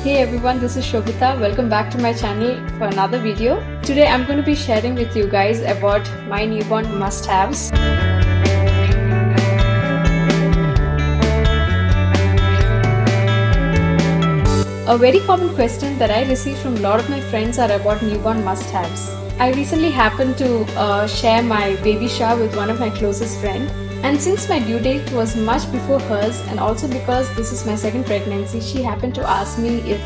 Hey everyone, this is Shobita. Welcome back to my channel for another video. Today I'm going to be sharing with you guys about my newborn must-haves. A very common question that I receive from a lot of my friends are about newborn must-haves. I recently happened to share my baby shower with one of my closest friends. And since my due date was much before hers, and also because this is my second pregnancy, she happened to ask me if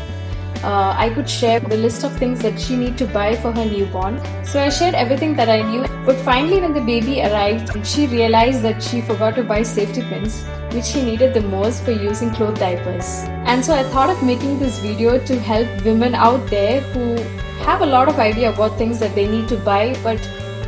I could share the list of things that she needs to buy for her newborn. So I shared everything that I knew. But finally when the baby arrived, she realized that she forgot to buy safety pins, which she needed the most for using cloth diapers. And so I thought of making this video to help women out there who have a lot of idea about things that they need to buy, but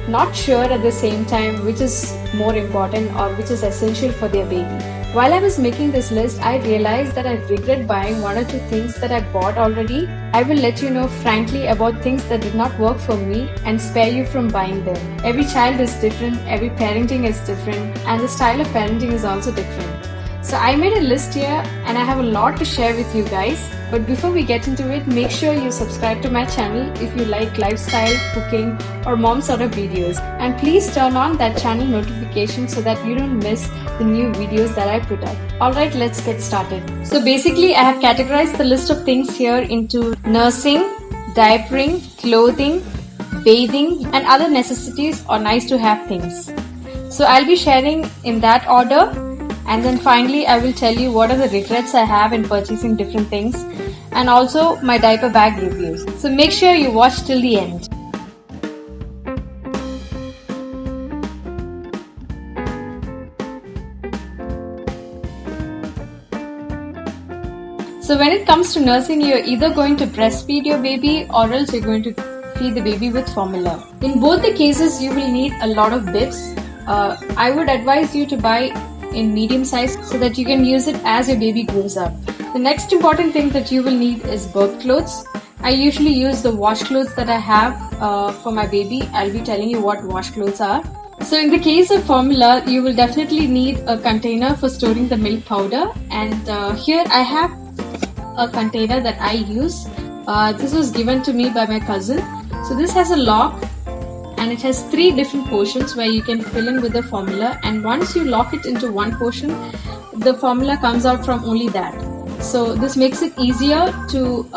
not sure at the same time which is more important or which is essential for their baby. While I was making this list, I realized that I regret buying one or two things that I bought already. I will let you know frankly about things that did not work for me and spare you from buying them. Every child is different, every parenting is different, and the style of parenting is also different. So I made a list here and I have a lot to share with you guys. But before we get into it, make sure you subscribe to my channel if you like lifestyle, cooking or mom sort of videos. And please turn on that channel notification so that you don't miss the new videos that I put up. Alright, let's get started. So basically I have categorized the list of things here into nursing, diapering, clothing, bathing and other necessities or nice to have things. So I'll be sharing in that order. And then finally I will tell you what are the regrets I have in purchasing different things and also my diaper bag reviews. So make sure you watch till the end. So when it comes to nursing, you're either going to breastfeed your baby or else you're going to feed the baby with formula. In both the cases you will need a lot of bibs. I would advise you to buy in medium size so that you can use it as your baby grows up. The next important thing that you will need is birth clothes. I usually use the wash clothes that I have for my baby. I'll be telling you what wash clothes are. So in the case of formula, you will definitely need a container for storing the milk powder, and here I have a container that I use. This was given to me by my cousin. So this has a lock and it has 3 different portions where you can fill in with the formula, and once you lock it into one portion, the formula comes out from only that. So this makes it easier to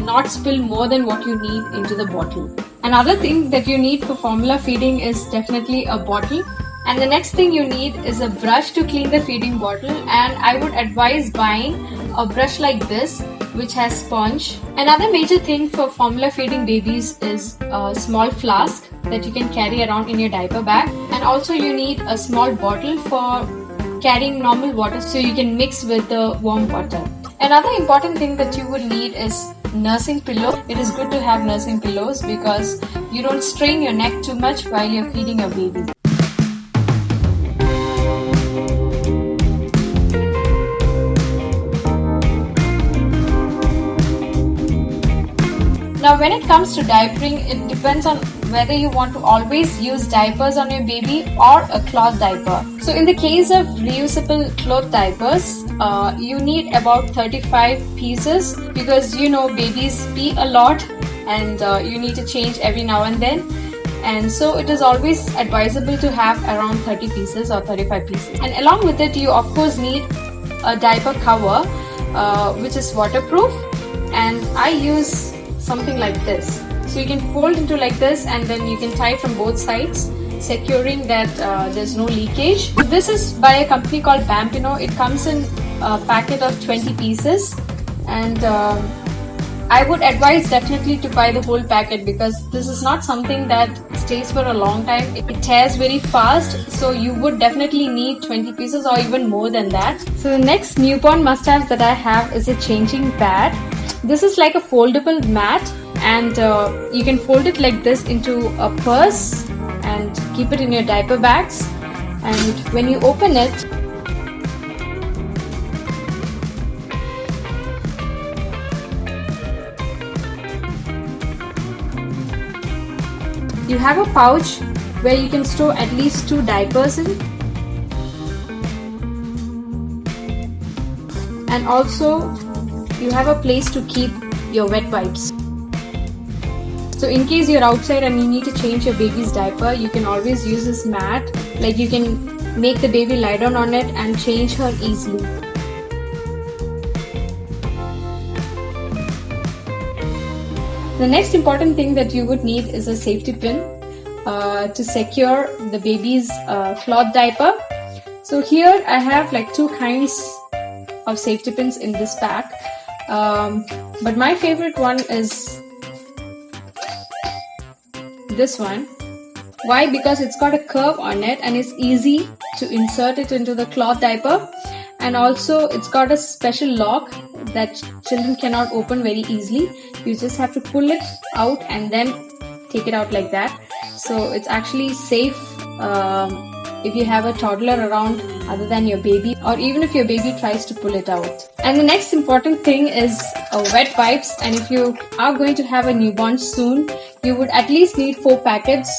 not spill more than what you need into the bottle. Another thing that you need for formula feeding is definitely a bottle, and the next thing you need is a brush to clean the feeding bottle, and I would advise buying a brush like this which has sponge. Another major thing for formula feeding babies is a small flask that you can carry around in your diaper bag, and also you need a small bottle for carrying normal water so you can mix with the warm water. Another important thing that you will need is nursing pillow. It is good to have nursing pillows because you don't strain your neck too much while you're feeding your baby. Now when it comes to diapering, it depends on whether you want to always use diapers on your baby or a cloth diaper. So in the case of reusable cloth diapers, you need about 35 pieces because you know babies pee a lot and you need to change every now and then. And so it is always advisable to have around 30 pieces or 35 pieces. And along with it, you of course need a diaper cover which is waterproof, and I use something like this. So you can fold into like this and then you can tie it from both sides, securing that there's no leakage. This is by a company called Bambino. It comes in a packet of 20 pieces, and I would advise definitely to buy the whole packet because this is not something that stays for a long time. It tears very fast, so you would definitely need 20 pieces or even more than that. So the next newborn must-have that I have is a changing pad. This is like a foldable mat, and you can fold it like this into a purse and keep it in your diaper bags, and when you open it, you have a pouch where you can store at least 2 diapers in, and also you have a place to keep your wet wipes. So in case you're outside and you need to change your baby's diaper, you can always use this mat. Like, you can make the baby lie down on it and change her easily. The next important thing that you would need is a safety pin to secure the baby's cloth diaper. So here I have like two kinds of safety pins in this pack, but my favorite one is this one. Why? Because it's got a curve on it and it's easy to insert it into the cloth diaper, and also it's got a special lock that children cannot open very easily. You just have to pull it out and then take it out like that. So it's actually safe if you have a toddler around other than your baby, or even if your baby tries to pull it out. And the next important thing is wet wipes. And if you are going to have a newborn soon, you would at least need 4 packets.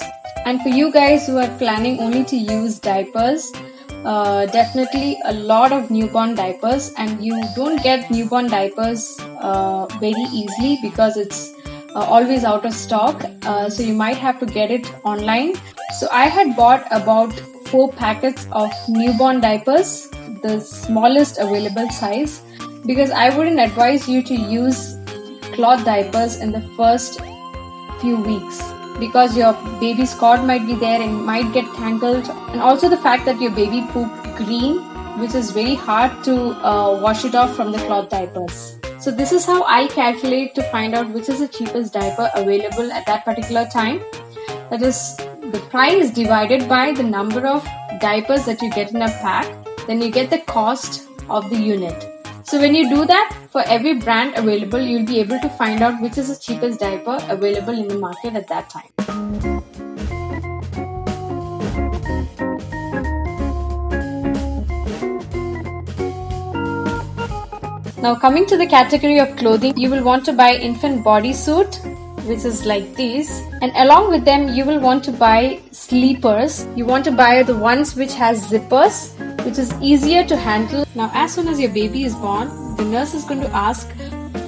And for you guys who are planning only to use diapers, definitely a lot of newborn diapers, and you don't get newborn diapers very easily because it's always out of stock, so you might have to get it online. So I had bought about 4 packets of newborn diapers, the smallest available size, because I wouldn't advise you to use cloth diapers in the first few weeks, because your baby's cord might be there and might get tangled, and also the fact that your baby pooped green, which is very hard to wash it off from the cloth diapers. So this is how I calculate to find out which is the cheapest diaper available at that particular time. That is the price divided by the number of diapers that you get in a pack, then you get the cost of the unit. So when you do that for every brand available, you'll be able to find out which is the cheapest diaper available in the market at that time. Now coming to the category of clothing, you will want to buy infant bodysuit, which is like these, and along with them you will want to buy sleepers. You want to buy the ones which has zippers, which is easier to handle. Now as soon as your baby is born, the nurse is going to ask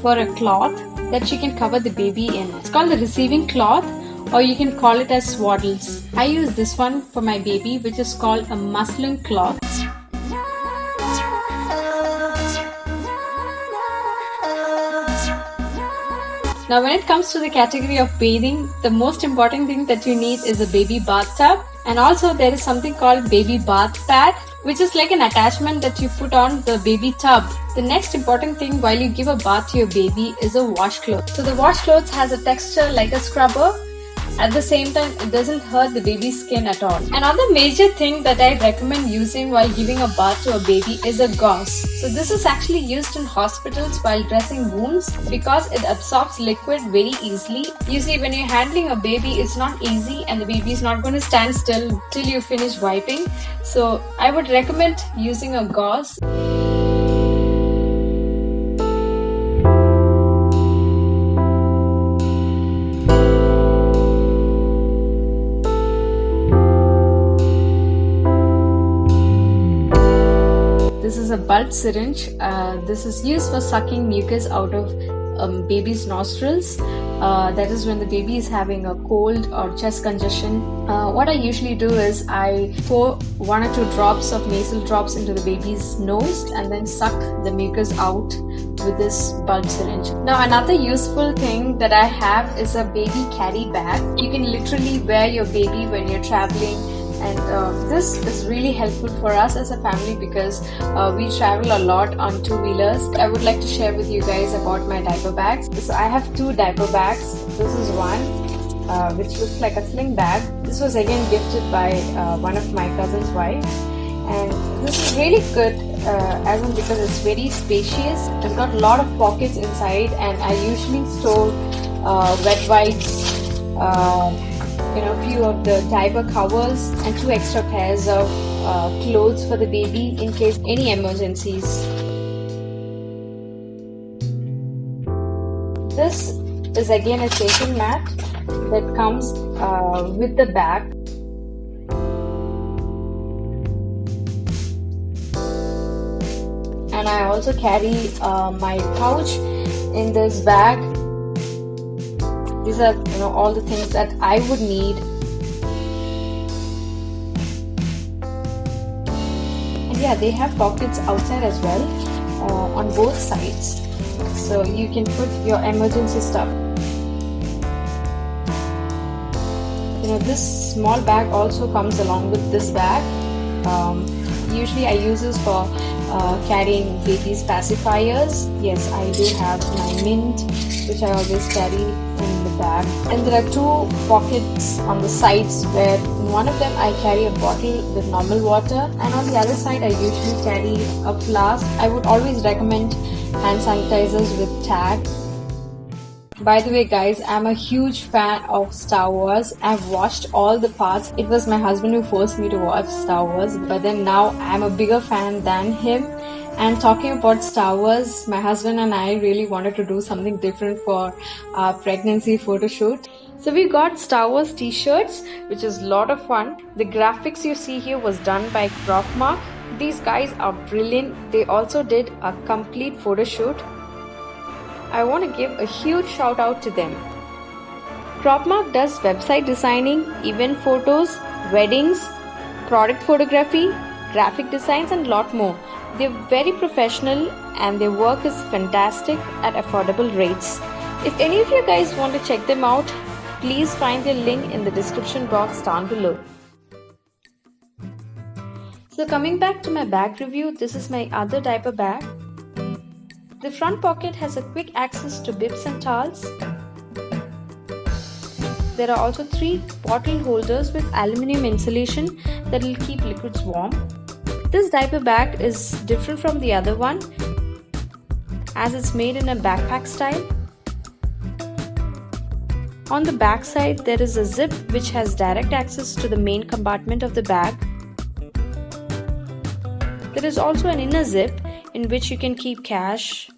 for a cloth that she can cover the baby in. It's called the receiving cloth, or you can call it as swaddles. I use this one for my baby, which is called a muslin cloth. Now when it comes to the category of bathing, the most important thing that you need is a baby bathtub, and also there is something called baby bath pad, which is like an attachment that you put on the baby tub. The next important thing while you give a bath to your baby is a washcloth. So the washcloth has a texture like a scrubber. At the same time, it doesn't hurt the baby's skin at all. Another major thing that I recommend using while giving a bath to a baby is a gauze. So this is actually used in hospitals while dressing wounds because it absorbs liquid very easily. You see, when you're handling a baby, it's not easy and the baby is not going to stand still till you finish wiping. So I would recommend using a gauze. This is a bulb syringe. This is used for sucking mucus out of baby's nostrils. That is when the baby is having a cold or chest congestion. What I usually do is I pour 1 or 2 drops of nasal drops into the baby's nose and then suck the mucus out with this bulb syringe. Now another useful thing that I have is a baby carry bag. You can literally wear your baby when you're traveling. And this is really helpful for us as a family because we travel a lot on 2-wheelers. I would like to share with you guys about my diaper bags. So I have 2 diaper bags. This is one which looks like a sling bag. This was again gifted by one of my cousin's wife. And this is really good as in because it's very spacious. It's got a lot of pockets inside, and I usually store wet wipes, few of the diaper covers and 2 extra pairs of clothes for the baby in case any emergencies. This is again a chafing mat that comes with the bag. And and I also carry my pouch in this bag. These are all the things that I would need. And yeah, they have pockets outside as well, on both sides, so you can put your emergency stuff. This small bag also comes along with this bag. Usually I use this for carrying baby's pacifiers. Yes, I do have my mint, which I always carry in the bag. And there are two pockets on the sides where in one of them I carry a bottle with normal water, and on the other side I usually carry a flask. I would always recommend hand sanitizers with tag. By the way guys, I'm a huge fan of Star Wars. I've watched all the parts. It was my husband who forced me to watch Star Wars, but then now I'm a bigger fan than him. And talking about Star Wars, my husband and I really wanted to do something different for our pregnancy photo shoot. So we got Star Wars t-shirts, which is a lot of fun. The graphics you see here was done by Cropmark. These guys are brilliant. They also did a complete photo shoot. I want to give a huge shout out to them. Cropmark does website designing, event photos, weddings, product photography, graphic designs and lot more. They're very professional and their work is fantastic at affordable rates. If any of you guys want to check them out, please find their link in the description box down below. So coming back to my bag review, this is my other diaper bag. The front pocket has a quick access to bibs and towels. There are also 3 bottle holders with aluminium insulation that will keep liquids warm. This diaper bag is different from the other one as it's made in a backpack style. On the back side there is a zip which has direct access to the main compartment of the bag. There is also an inner zip in which you can keep cash.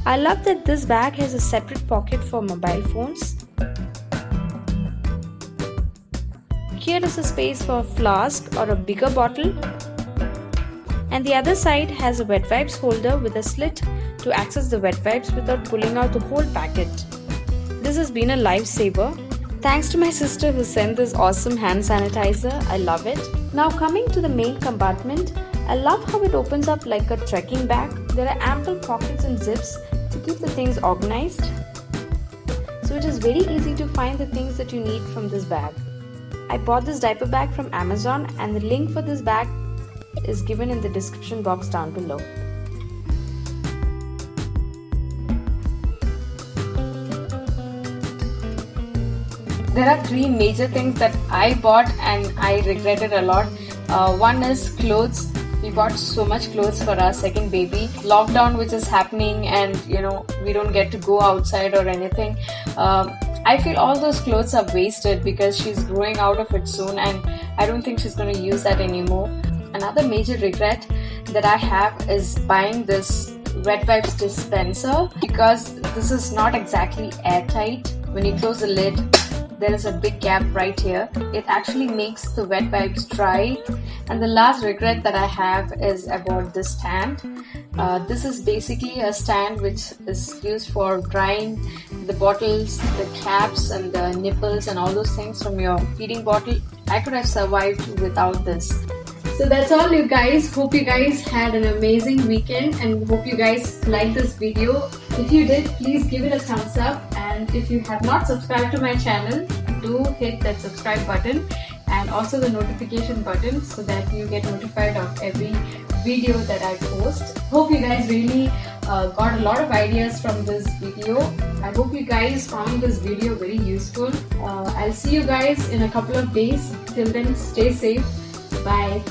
I love that this bag has a separate pocket for mobile phones. Here is a space for a flask or a bigger bottle. And the other side has a wet wipes holder with a slit to access the wet wipes without pulling out the whole packet. This has been a lifesaver. Thanks to my sister who sent this awesome hand sanitizer. I love it. Now coming to the main compartment, I love how it opens up like a trekking bag. There are ample pockets and zips to keep the things organized. So it is very easy to find the things that you need from this bag. I bought this diaper bag from Amazon and the link for this bag is given in the description box down below. There are 3 major things that I bought and I regretted a lot. One is clothes. We bought so much clothes for our second baby. Lockdown which is happening and we don't get to go outside or anything. I feel all those clothes are wasted because she's growing out of it soon and I don't think she's going to use that anymore. Another major regret that I have is buying this wet wipes dispenser because this is not exactly airtight. When you close the lid, there is a big gap right here. It actually makes the wet wipes dry. And the last regret that I have is about this stand. This is basically a stand which is used for drying the bottles, the caps and the nipples and all those things from your feeding bottle. I could have survived without this. So that's all you guys. Hope you guys had an amazing weekend and hope you guys liked this video. If you did, please give it a thumbs up, and if you have not subscribed to my channel, do hit that subscribe button and also the notification button so that you get notified of every video that I post. Hope you guys really got a lot of ideas from this video. I hope you guys found this video very useful. I'll see you guys in a couple of days. Till then, stay safe. Bye.